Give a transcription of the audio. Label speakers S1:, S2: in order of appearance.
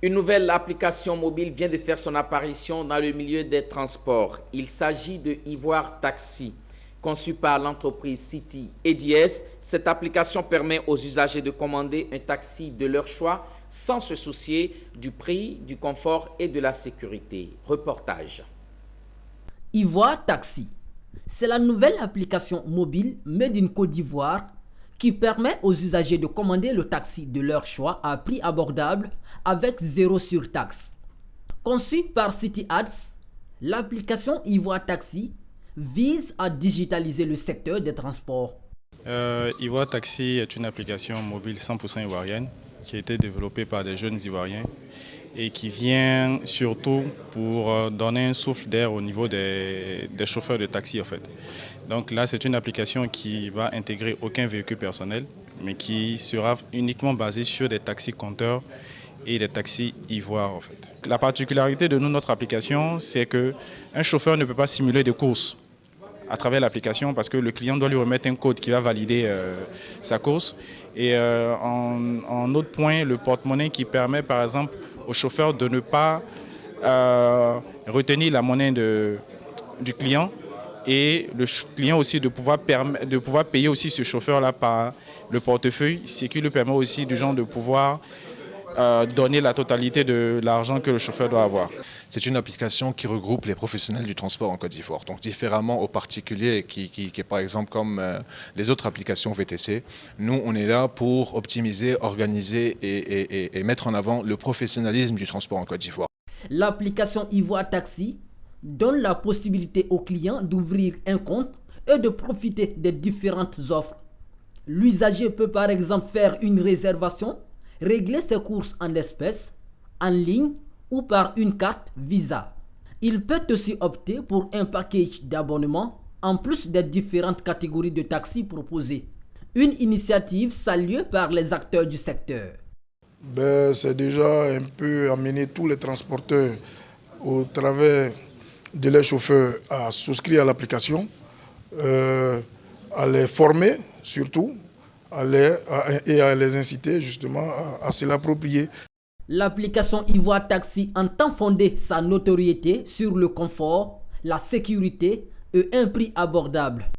S1: Une nouvelle application mobile vient de faire son apparition dans le milieu des transports. Il s'agit de Ivoire Taxi. Conçue par l'entreprise City EDS, cette application permet aux usagers de commander un taxi de leur choix sans se soucier du prix, du confort et de la sécurité. Reportage.
S2: Ivoire Taxi, c'est la nouvelle application mobile made in Côte d'Ivoire qui permet aux usagers de commander le taxi de leur choix à prix abordable avec zéro surtaxe. Conçue par City Ads, l'application Ivoire Taxi vise à digitaliser le secteur des transports.
S3: Ivoire Taxi est une application mobile 100% ivoirienne qui a été développée par des jeunes Ivoiriens et qui vient surtout pour donner un souffle d'air au niveau des chauffeurs de taxi en fait. Donc là, c'est une application qui va intégrer aucun véhicule personnel, mais qui sera uniquement basée sur des taxis compteurs et des taxis ivoires en fait. La particularité de notre application, c'est qu'un chauffeur ne peut pas simuler des courses à travers l'application parce que le client doit lui remettre un code qui va valider sa course. Et en autre point, le porte-monnaie qui permet par exemple au chauffeur de ne pas retenir la monnaie du client et le client aussi de pouvoir payer aussi ce chauffeur-là par le portefeuille, ce qui lui permet aussi du genre de pouvoir donner la totalité de l'argent que le chauffeur doit avoir.
S4: C'est une application qui regroupe les professionnels du transport en Côte d'Ivoire. Donc différemment aux particuliers qui est par exemple comme les autres applications VTC, nous on est là pour optimiser, organiser et mettre en avant le professionnalisme du transport en Côte d'Ivoire.
S2: L'application Ivoire Taxi donne la possibilité aux clients d'ouvrir un compte et de profiter des différentes offres. L'usager peut par exemple faire une réservation, régler ses courses en espèces, en ligne ou par une carte Visa. Il peut aussi opter pour un package d'abonnement en plus des différentes catégories de taxis proposées. Une initiative saluée par les acteurs du secteur.
S5: C'est déjà un peu amener tous les transporteurs au travers de leurs chauffeurs à souscrire à l'application, à les former surtout, et à les inciter justement à se l'approprier.
S2: L'application Ivoire Taxi entend fonder sa notoriété sur le confort, la sécurité et un prix abordable.